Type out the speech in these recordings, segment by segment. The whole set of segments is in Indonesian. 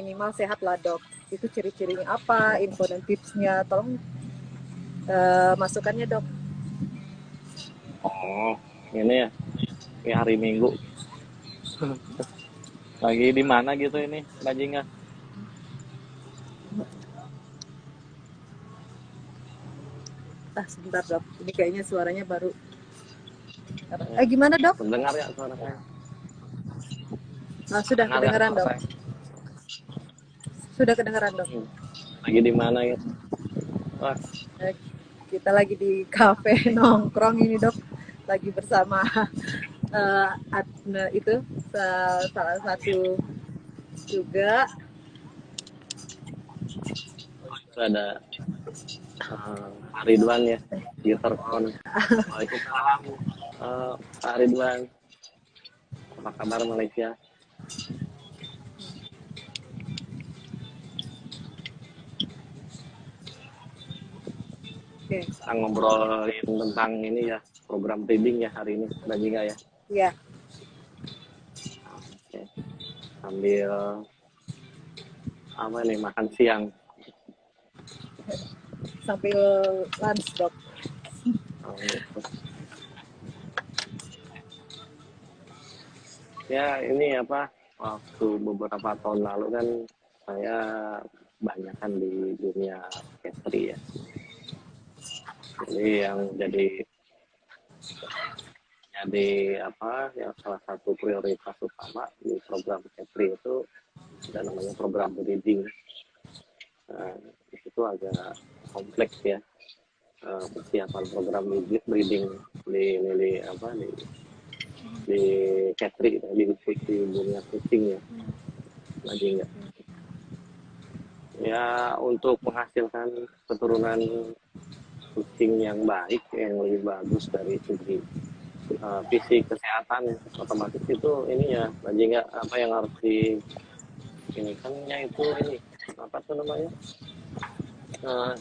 minimal sehat lah dok. Itu ciri-cirinya apa, info dan tipsnya, tolong masukannya dok. Oh, ini ya, ini hari Minggu. Lagi di mana gitu ini, bajingan? Sebentar dok, ini kayaknya suaranya baru. Ya, Gimana dok? mendengar ya suara saya? Sudah Dengar ya kedengaran suara dok. saya? Sudah kedengaran dok. Lagi di mana ya? Wah, Kita lagi di kafe nongkrong ini dok. Lagi bersama itu salah satu juga. itu ada Pak Ridwan ya, gitar kon. Waalaikumsalam, Pak Ridwan. Apa kabar Malaysia? Oke. Kita ngobrolin tentang ini ya, program reading ya hari ini, bajingan ya. Iya. Oke. Sambil apa nih, makan siang. Sambil lunch dok. Gitu. Ya ini apa, waktu beberapa tahun lalu kan saya banyak kan di dunia catering ya. Jadi yang jadi apa yang salah satu prioritas utama di program catering itu ada namanya program breeding. Nah, itu agak kompleks ya, persiapan program breeding di catering, di dunia kucing ya, lagi enggak ya, untuk menghasilkan keturunan kucing yang baik, yang lebih bagus dari segi fisik, kesehatan, otomatis itu ini ya, lagi enggak apa yang harus di ini kannya itu ini apa tuh namanya,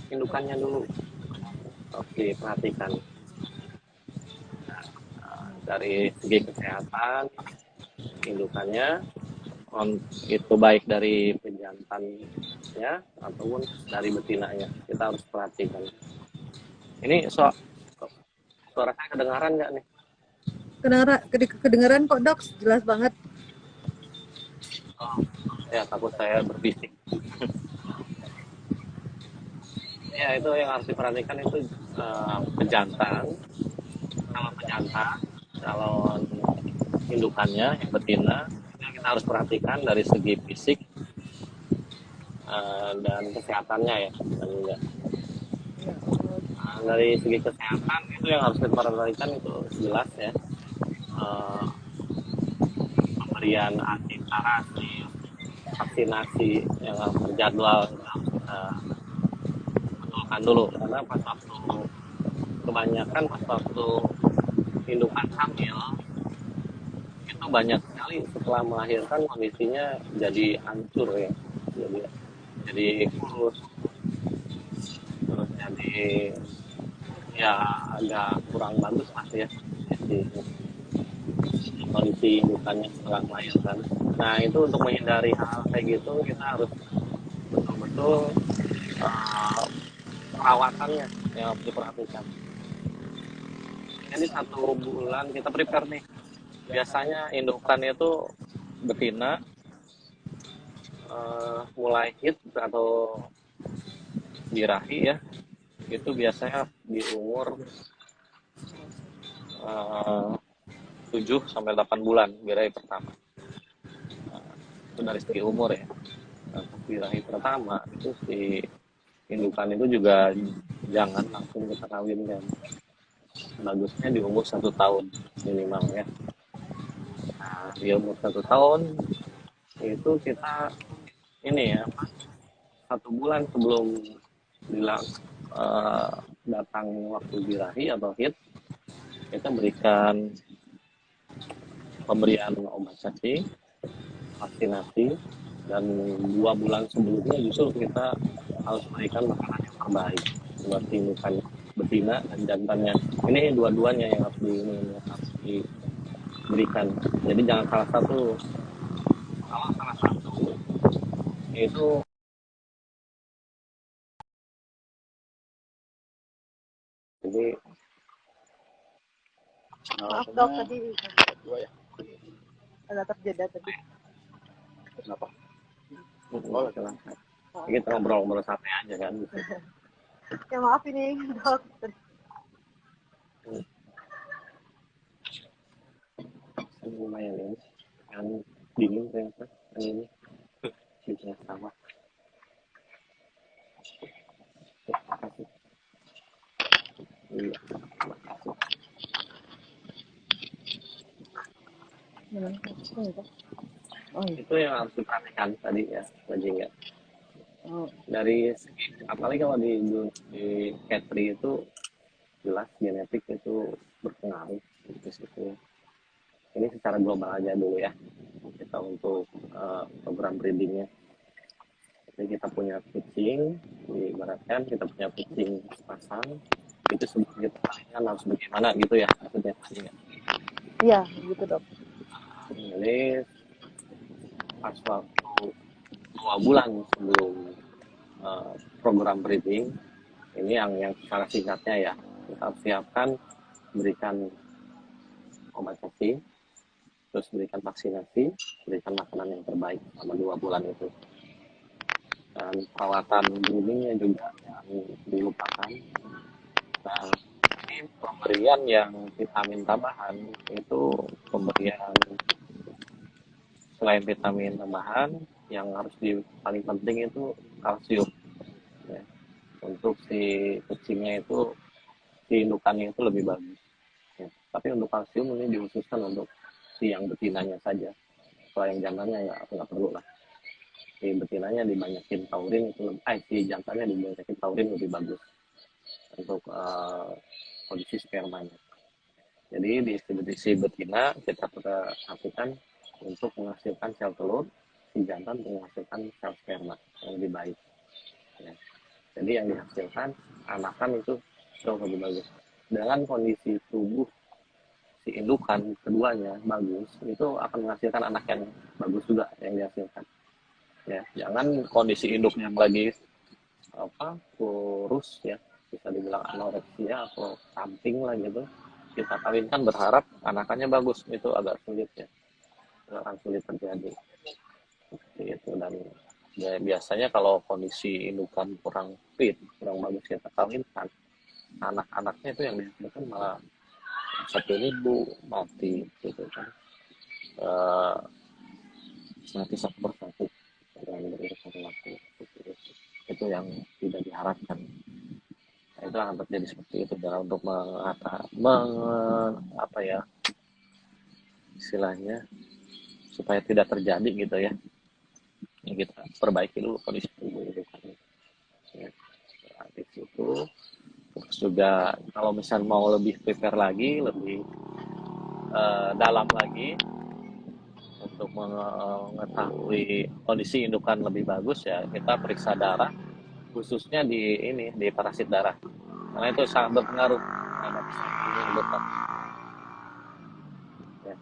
indukannya dulu harus diperhatikan. Dari segi kesehatan, indukannya itu baik dari pejantan ya ataupun dari betinanya, kita harus perhatikan. Ini suara saya kedengaran nggak nih? Kedengaran kok dok, jelas banget. Ya, takut saya berbisik. Ya, itu yang harus diperhatikan itu pejantan. Kalau pejantan, kalau indukannya yang betina, kita harus perhatikan dari segi fisik dan kesehatannya ya. Dan juga dari segi kesehatan itu yang harus diperhatikan itu jelas ya, pemberian antiparasi, vaksinasi yang harus terjadwal, betulkan dulu, karena pas waktu kebanyakan pas waktu indukan hamil itu banyak sekali setelah melahirkan kondisinya jadi hancur ya, jadi kurus, terus jadi ya agak kurang bagus lah ya di kondisi indukannya setelah melahirkan. Nah itu untuk menghindari hal kayak gitu kita harus betul-betul perawatannya yang harus diperhatikan. Jadi 1 bulan kita prepare nih. Biasanya indukan itu betina mulai hit atau birahi ya, itu biasanya di umur 7-8 bulan birahi pertama. Itu dari segi umur ya. Birahi pertama itu si indukan itu juga jangan langsung kita kawinkan. Bagusnya di umur 1 tahun minimal ya. Nah, di umur 1 tahun itu kita ini ya, 1 bulan sebelum datang waktu birahi atau hit, kita berikan pemberian obat cacing, vaksinasi, dan 2 bulan sebelumnya justru kita harus berikan makanan yang terbaik buat indukan betina dan jantannya. Ini dua-duanya yang harus diberikan. Jadi jangan salah satu. Kalau salah satu itu jadi Maaf dok, Pengawasannya tadi dua ya. agak terjeda tadi. Kenapa? oh, silahkan. Kita ngobrol-ngobrol santai aja kan. Ya maaf ini dok. Lumayan ini kan dingin ternyata ini juga sama. Iya, makasih. Oh iya. Itu yang harus diperhatikan tadi ya, lagi ya. Oh. Dari segi, apalagi kalau di Catri itu jelas genetik itu berpengaruh di situ. Ini secara global aja dulu ya. Kita untuk program breedingnya. Jadi kita punya kucing, diibaratkan kita punya kucing sepasang, itu sebelum kita kawinkan harus bagaimana gitu ya maksudnya. Iya, gitu dok. Jadi pas waktu 2 bulan sebelum program breeding, ini yang secara singkatnya ya, kita siapkan berikan obat cacing, terus berikan vaksinasi, berikan makanan yang terbaik selama 2 bulan itu. Dan perawatan groomingnya juga yang dilupakan. Nah, ini pemberian yang vitamin tambahan itu pemberian selain vitamin tambahan yang harus paling penting itu kalsium ya. Untuk si kucingnya itu si indukannya itu lebih bagus ya. Tapi untuk kalsium ini dihususkan untuk si yang betinanya saja, kalau yang jantannya nggak perlu lah. Si betinanya dibanyakin taurin itu si jantannya dibanyakin taurin lebih bagus untuk kondisi spermanya. Jadi di si betina kita perhatikan untuk menghasilkan sel telur, si jantan menghasilkan sel sperma yang lebih baik. Ya. Jadi yang dihasilkan anakan itu jauh lebih bagus. Dengan kondisi tubuh si indukan keduanya bagus, itu akan menghasilkan anak yang bagus juga yang dihasilkan. Ya, jangan kondisi induknya lagi kurus ya, bisa dibilang anoreksia atau samping lah gitu, kita kawinkan berharap anakannya bagus, itu agak sulit ya, akan sulit terjadi seperti itu. Dan ya, biasanya kalau kondisi indukan kurang fit, kurang bagus kita kawinkan, anak-anaknya itu yang dihasilkan malah 1.000 mati gitu kan, mati satu persatu dengan beriringan waktu. Itu yang tidak diharapkan. Nah, itu akan terjadi seperti itu. Dan untuk apa ya istilahnya supaya tidak terjadi gitu ya, kita perbaiki dulu kondisi tubuh itu kan. Ya, di situ. Terus juga kalau misal mau lebih prepare lagi, lebih dalam lagi untuk mengetahui kondisi indukan lebih bagus ya, kita periksa darah, khususnya di parasit darah, karena itu sangat berpengaruh terhadap indukan ya,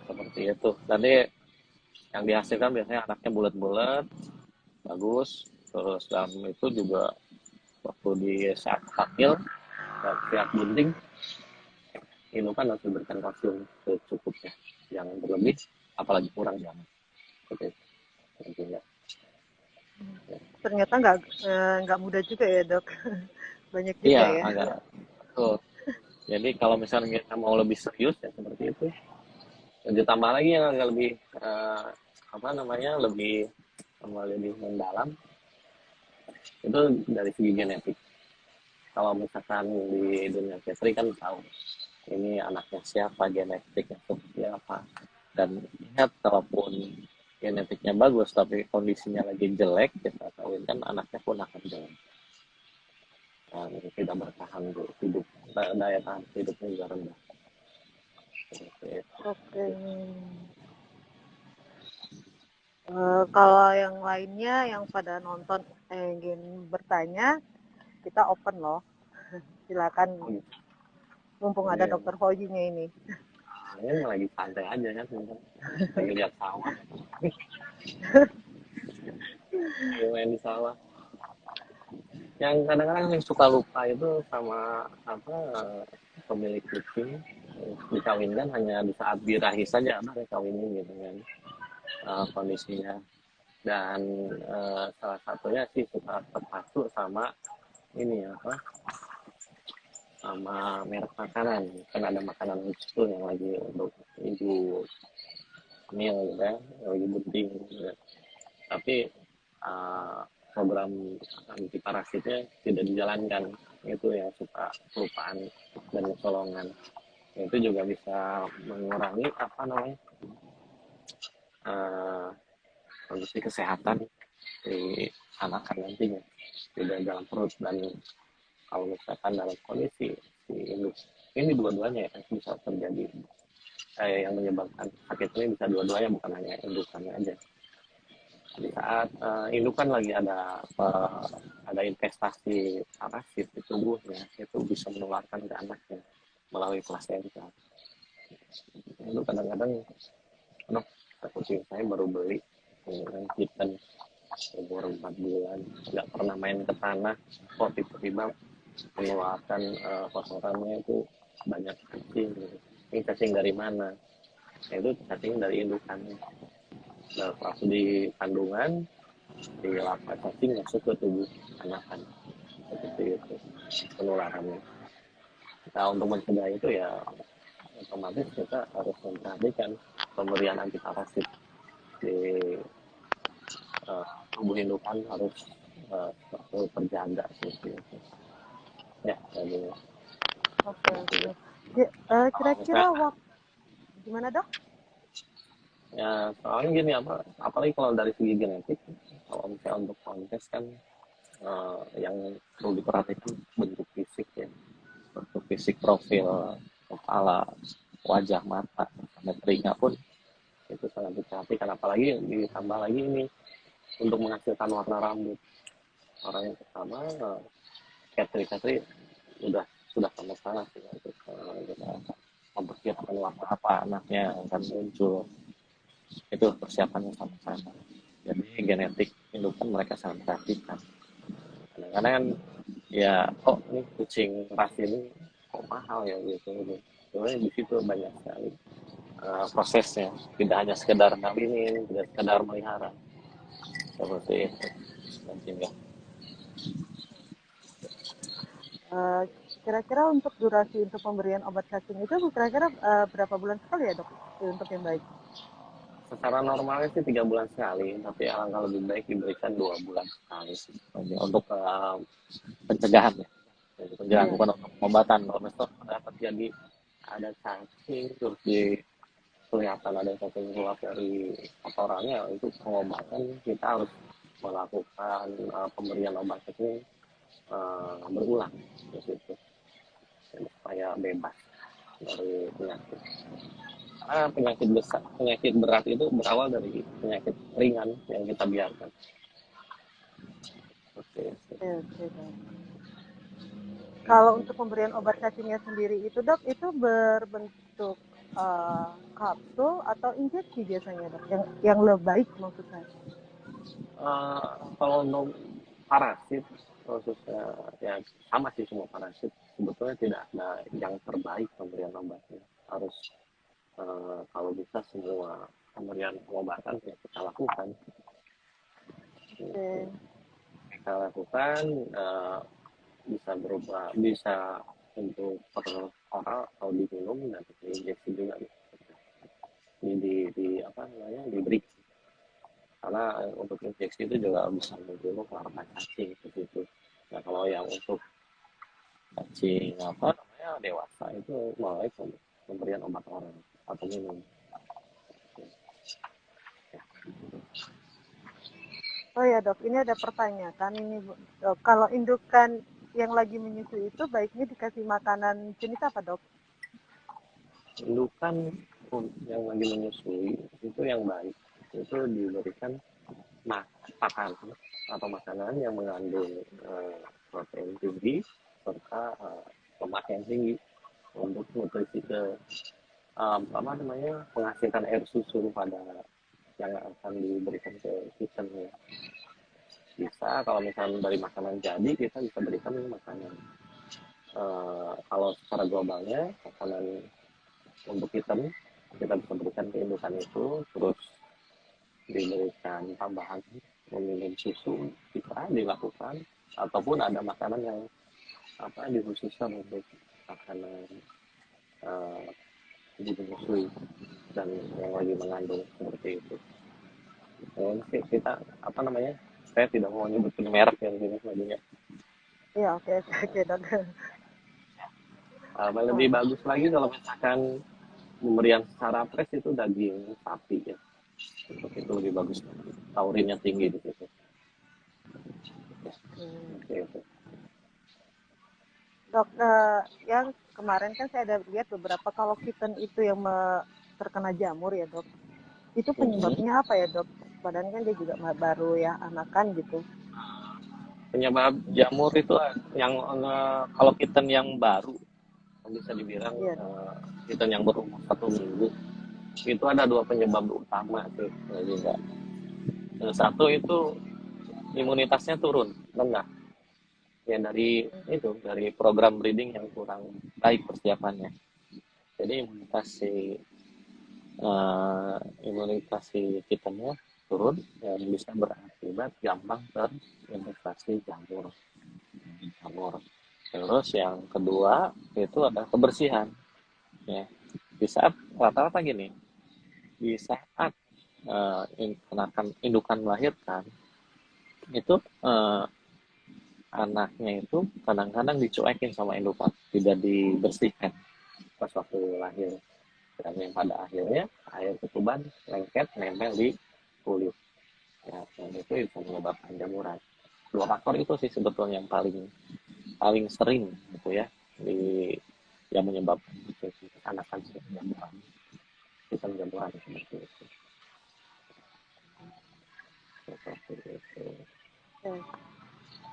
seperti itu. Nanti yang dihasilkan biasanya anaknya bulat-bulat bagus, terus dan itu juga waktu di saat hamil dan saat bunting indukan harus diberikan kalsium secukupnya, jangan berlebih apalagi kurang jangan seperti itu ya. Ternyata nggak mudah juga ya dok. Banyak juga Iya, ya. agak betul. Jadi kalau misalnya kita mau lebih serius ya seperti itu. Dan ditambah lagi yang agak lebih lebih mendalam itu dari segi genetik. Kalau misalkan di dunia petri kan tahu ini anaknya siapa, genetiknya seperti apa. Dan ingat, kalaupun genetiknya bagus tapi kondisinya lagi jelek, kita kawinkan, anaknya pun akan jelek. Dan tidak bertahan hidup, daya tahan hidupnya juga rendah. Oke. Kalau yang lainnya yang pada nonton ingin bertanya, kita open loh. Silakan. Mumpung ada dokter Hojinya ini. Ini lagi santai aja kan, lagi lihat sawah. Main di sawah. Yang kadang-kadang yang suka lupa itu sama apa pemilik kucing dikawinkan hanya di saat birahi saja apa dikawinin gitu kan kondisinya. Dan salah satunya sih suka terpacu sama ini apa sama merek makanan, kan ada makanan khusus tuh yang lagi untuk ibu hamil gitu ya, yang lagi bunting gitu ya. Tapi uh, program anti parasitnya tidak dijalankan, itu yang suka kelupaan dan kecolongan. Itu juga bisa mengurangi apa namanya uh, kondisi kesehatan di anak kan nantinya tidak dalam perut. Dan kalau misalkan dalam kondisi si induk ini dua-duanya ya bisa terjadi yang menyebabkan sakit ini bisa dua-duanya, bukan hanya indukannya aja. Di saat indukan lagi ada investasi parasit di tubuhnya, itu bisa menularkan ke anaknya melalui plasenta. Itu kadang-kadang aduh, kucing saya baru beli yang kitten umur 4 bulan, nggak pernah main ke tanah, kok tiba-tiba mengeluarkan kotorannya itu banyak cacing gitu. Ini cacing dari mana? Itu cacing dari indukannya. Nah, waktu di kandungan di lapak cacing masuk ke tubuh anakan seperti itu penularannya. Nah, untuk mencegah itu ya otomatis kita harus memperhatikan pemberian anti parasit di tubuh indukan harus terjaga seperti itu. Ya, jadi Oke, oke. Ya, kira-kira waktu gimana dok? ya soalnya gini apa, apalagi kalau dari segi genetik, kalau misalnya untuk kontes kan yang perlu diperhatikan bentuk fisik ya, bentuk fisik profil kepala, wajah, mata, sampai telinga pun itu sangat diperhatikan. Apalagi ditambah lagi ini untuk menghasilkan warna rambut. Orang yang pertama Katri sudah sama-sama sih untuk kita mempersiapkan warna apa anaknya akan muncul, itu persiapannya sama-sama. Jadi genetik indukan mereka sangat perhatikan. Kadang-kadang kan ya ini kucing ras ini kok mahal ya gitu. Sebenarnya di situ banyak sekali prosesnya, tidak hanya sekedar ngawinin, tidak sekedar melihara seperti itu. Nantinya. Kira-kira untuk durasi untuk pemberian obat cacing itu kira-kira berapa bulan sekali ya dok untuk yang baik? Secara normalnya sih 3 bulan sekali, tapi alangkah lebih baik diberikan 2 bulan sekali sih. Untuk pencegahan ya. Untuk pencegahan bukan untuk pengobatan. Kalau misalnya terjadi ada cacing terus kelihatan ada cacing keluar dari kotorannya, itu pengobatan kita harus melakukan pemberian obat cacing berulang gitu, supaya bebas dari penyakit. Karena penyakit besar, penyakit berat itu berawal dari penyakit ringan yang kita biarkan. Oke. Kalau untuk pemberian obat cacingnya sendiri itu dok, itu berbentuk kapsul atau injeksi biasanya dok? Yang lebih baik maksud saya. Kalau untuk parasit khususnya ya sama sih, semua parasit sebetulnya tidak ada yang terbaik pemberian obatnya. Harus kalau bisa semua pemberian pengobatan yang kita lakukan. Okay. Kita lakukan bisa berubah, bisa untuk per oral atau diminum dan diinjeksi juga di apa namanya diberi, karena untuk injeksi itu juga bisa membunuh warna cacing seperti itu. Nah kalau yang untuk cacing apa namanya dewasa itu mulai pemberian obat oral atau minum. Oh ya dok, ini ada pertanyaan ini dok. Kalau indukan yang lagi menyusui itu baiknya dikasih makanan jenis apa dok? Indukan yang lagi menyusui itu yang baik itu diberikan pakan atau makanan yang mengandung protein tinggi serta lemak yang tinggi untuk nutrisi ke apa namanya menghasilkan air susu pada yang akan diberikan ke kitchen ya. bisa kalau misalnya dari makanan jadi kita bisa berikan makanan. Kalau secara globalnya makanan untuk kitten kita bisa berikan ke indukan itu, terus diberikan tambahan meminum susu bisa dilakukan, ataupun ada makanan yang dikhususkan untuk makanan ibu menyusui dan yang lagi mengandung seperti itu. Kita saya tidak mau nyebutin merek yang jenis lainnya. Iya, oke dok. Lebih bagus lagi kalau misalkan pemberian secara fresh itu daging sapi ya. Itu lebih bagus, taurinnya tinggi di situ. Gitu. Dok, yang kemarin kan saya ada lihat beberapa kalau kitten itu yang terkena jamur ya dok. Itu penyebabnya apa ya dok? Padahal kan dia juga baru ya anakan gitu. Penyebab jamur itu yang kalau kitten yang baru bisa dibilang kitten yang berumur 1 minggu itu ada 2 penyebab utama sih. Yang satu itu imunitasnya turun, rendah. Ya dari program breeding yang kurang baik persiapannya. Jadi imunitas si kittennya turun yang bisa berakibat gampang terinfeksi jamur. Terus yang kedua itu ada kebersihan. Ya. Di saat rata-rata gini, di saat indukan melahirkan itu anaknya itu kadang-kadang dicuekin sama indukan, tidak dibersihkan pas waktu lahir, dan yang pada akhirnya air ketuban lengket nempel di kulit ya, dan itu bisa menyebabkan jamuran. 2 faktor itu sih sebetulnya yang paling sering gitu ya yang menyebabkan anakan jamuran, kita jamuran seperti itu.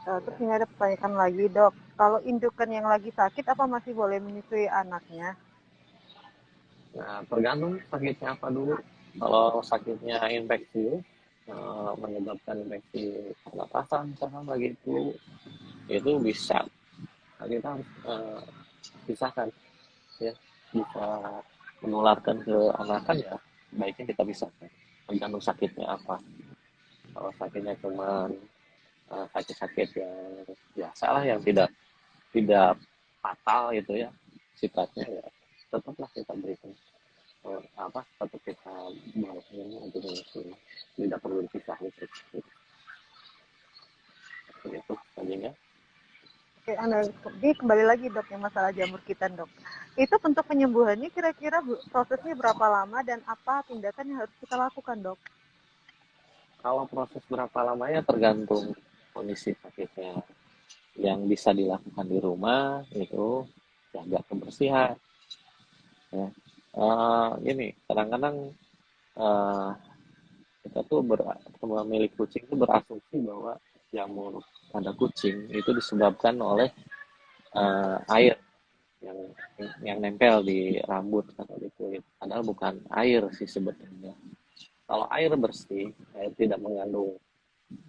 Terus ini ada pertanyaan lagi dok, kalau indukan yang lagi sakit apa masih boleh menyusui anaknya? Nah, tergantung sakitnya apa dulu. Kalau sakitnya infeksi menyebabkan infeksi pernapasan misalkan begitu, itu bisa kita harus pisahkan ya, bisa menularkan ke anakan ya, baiknya kita pisahkan tergantung sakitnya apa. Kalau sakitnya cuma sakit-sakit yang biasa lah, yang tidak fatal gitu ya sifatnya, ya tetaplah kita berikan tetap kita bawa ini untuk menyusul, tidak perlu dipisah gitu. Itu tadinya. Oke, kembali lagi dok yang masalah jamur kitten dok. Itu untuk penyembuhannya kira-kira prosesnya berapa lama dan apa tindakan yang harus kita lakukan dok? Kalau proses berapa lamanya tergantung kondisi sakitnya. Yang bisa dilakukan di rumah itu jaga kebersihan. Ya. Ini kadang-kadang kita tuh pemilik kucing itu berasumsi bahwa jamur pada kucing itu disebabkan oleh air yang nempel di rambut atau di kulit. Padahal bukan air sih sebetulnya. Kalau air bersih, air tidak mengandung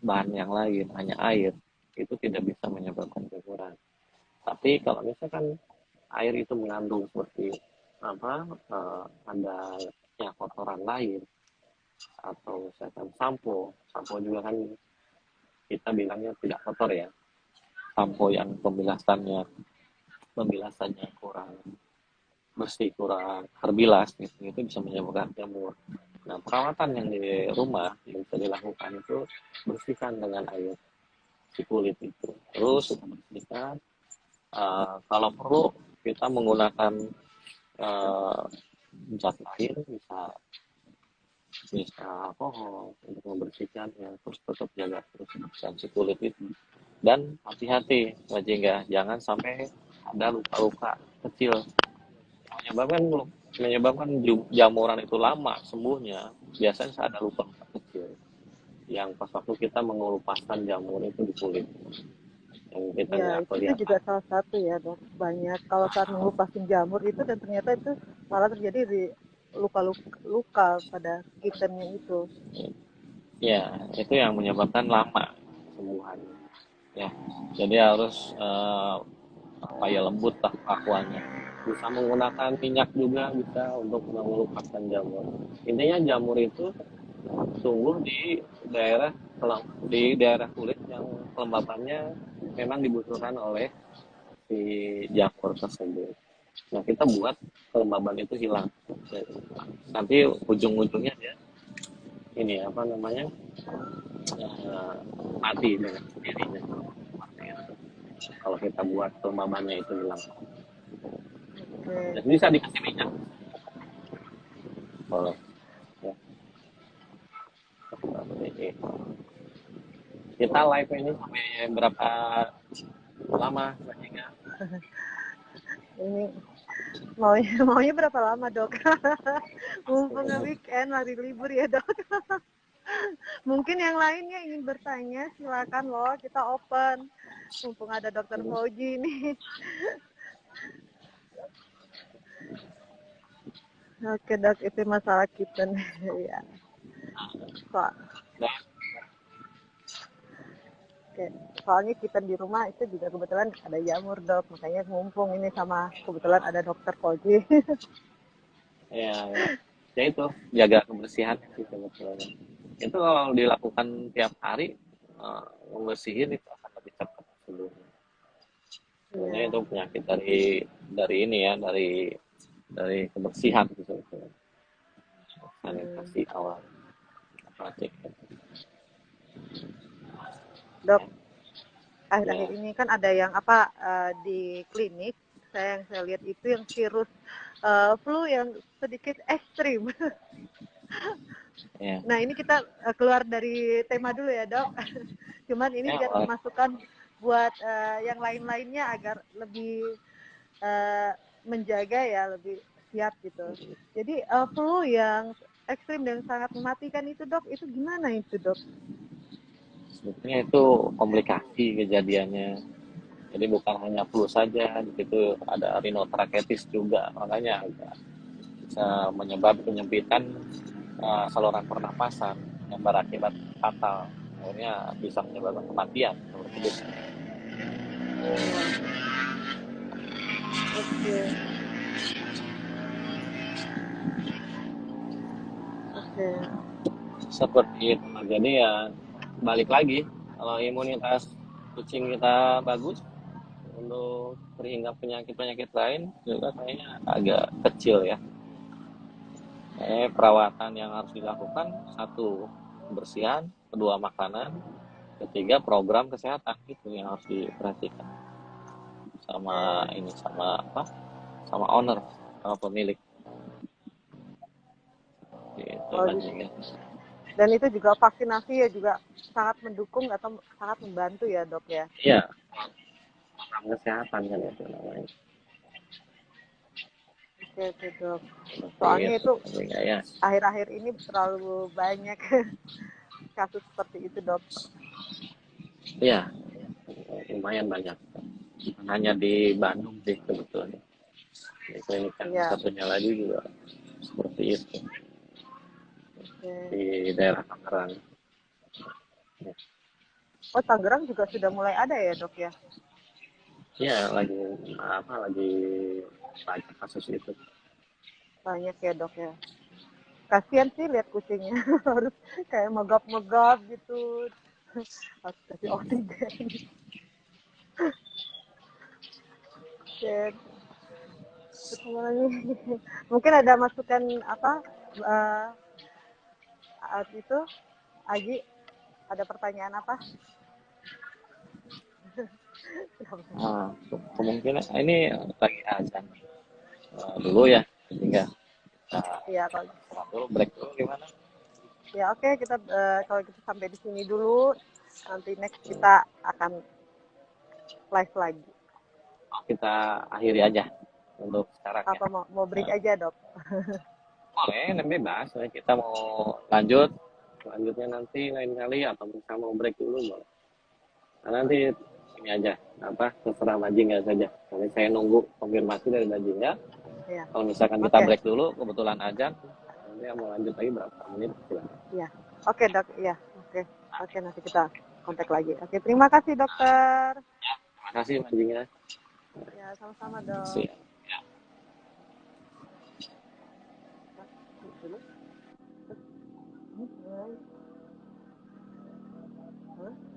bahan yang lain, hanya air, itu tidak bisa menyebabkan jamuran. Tapi kalau misalkan air itu mengandung seperti ada kotoran lain, atau misalkan sampo juga kan kita bilangnya tidak kotor ya, sampo yang pembilasannya kurang bersih, kurang terbilas gitu, itu bisa menyebabkan jamur. Nah, perawatan yang di rumah yang bisa dilakukan itu bersihkan dengan air si kulit itu, terus kita bersihkan. Kalau perlu kita menggunakan zat lain, bisa alkohol untuk membersihkannya, terus tetap jaga terus kebersihan si kulit itu. Dan hati-hati jangan sampai ada luka-luka kecil menyebabkan jamuran itu lama sembuhnya. Biasanya ada luka-luka kecil yang pas waktu kita mengelupaskan jamur itu di kulit, yang kita nggak itu kelihatan. juga salah satu ya dok, banyak kalau saat mengelupaskan jamur itu, dan ternyata itu malah terjadi di luka pada kittennya itu. Ya, itu yang menyebabkan lama sembuhan. ya. Jadi harus apa ya, lembut lah pakuannya. Bisa menggunakan minyak juga bisa untuk melupaskan jamur. Intinya jamur itu tumbuh di daerah kulit yang kelembapannya memang dibutuhkan oleh si jamur tersebut. Nah, kita buat kelembaban itu hilang. Nanti ujung-ujungnya dia ini apa namanya, eh, mati dengan sendirinya. Kalau kita buat kelembabannya itu hilang. Oke. Dan bisa dikasih minyak. Boleh. Ya. Seperti itu. Kita live ini sampai berapa lama, Mbak Jika? Ini maunya berapa lama, Dok? Mumpung weekend, hari libur ya, Dok. Mungkin yang lainnya ingin bertanya, silakan loh, kita open. Mumpung ada Dokter Fauji nih. Oke, Dok, itu masalah kita nih. Ya. Nah, Oke. Soalnya kita di rumah itu juga kebetulan ada jamur, Dok. Makanya mumpung ini sama kebetulan ada Dokter Fauji. ya, ya itu jaga kebersihan sih sebetulnya. Itu kalau dilakukan tiap hari, membersihin itu akan lebih cepat sebelumnya. Sebenarnya Iya. itu penyakit dari ini ya, dari kebersihan gitu sebetulnya. Sanitasi awal. Cek. Dok, akhir-akhir Ya, ini kan ada yang di klinik, yang saya lihat itu yang virus flu yang sedikit ekstrim. ya, Nah, ini kita keluar dari tema dulu ya, Dok. Cuman ini ya, biar masukan buat yang lain-lainnya agar lebih menjaga ya, lebih siap gitu. Jadi flu yang ekstrim dan sangat mematikan itu, Dok, itu gimana itu, Dok? sebetulnya itu komplikasi kejadiannya. Jadi bukan hanya flu saja, di situ ada rinotrachetis juga, makanya bisa menyebabkan penyempitan saluran pernapasan yang berakibat fatal. Akhirnya bisa menyebabkan kematian seperti itu. Oke. Oke. Seperti itu. Jadi ya balik lagi, kalau imunitas kucing kita bagus untuk terhindar penyakit-penyakit lain juga kayaknya agak kecil ya. Perawatan yang harus dilakukan, satu kebersihan, kedua makanan, ketiga program kesehatan itu yang harus diperhatikan sama sama owner, sama pemilik gitu Oh, aja. dan itu juga vaksinasi ya juga sangat mendukung atau sangat membantu ya, Dok ya. Iya, program kesehatan kan itu namanya. Oke, Dok. Seperti Soalnya itu. itu Ya, akhir-akhir ini terlalu banyak kasus seperti itu, Dok. iya, lumayan banyak. Hanya di Bandung sih sebetulnya. Di klinik yang Iya. satunya lagi juga seperti itu Oke. di daerah Tangerang. Oh, Tangerang juga sudah mulai ada ya, Dok ya? Iya, lagi banyak kasus itu. Banyak ya, Dok ya. Kasian sih lihat kucingnya harus kayak megap-megap gitu. Harus kasih oksigen. Dan mungkin ada masukan uh, itu Agi, ada pertanyaan apa? Kemungkinan ini lagi azan dulu ya, sehingga Iya, kalau kita dulu break dulu gimana? ya oke, kita kalau kita sampai di sini dulu, nanti next kita akan live lagi. Kita akhiri aja untuk sekarang ya. Apa mau break aja, Dok? Boleh, bebas. Kita mau lanjutnya nanti lain kali atau kita mau break dulu boleh. Nah, nanti ini aja terserah Bajinga saja. Nanti saya nunggu konfirmasi dari Bajinga. Ya. Kalau misalkan kita break dulu, kebetulan azan, nanti mau lanjut lagi berapa menit? Iya. Oke, Dok. Iya. Oke, nanti kita kontak lagi. Oke, terima kasih dokter. Terima kasih Mbak Dina. Ya, sama-sama dok. Siap. Hah?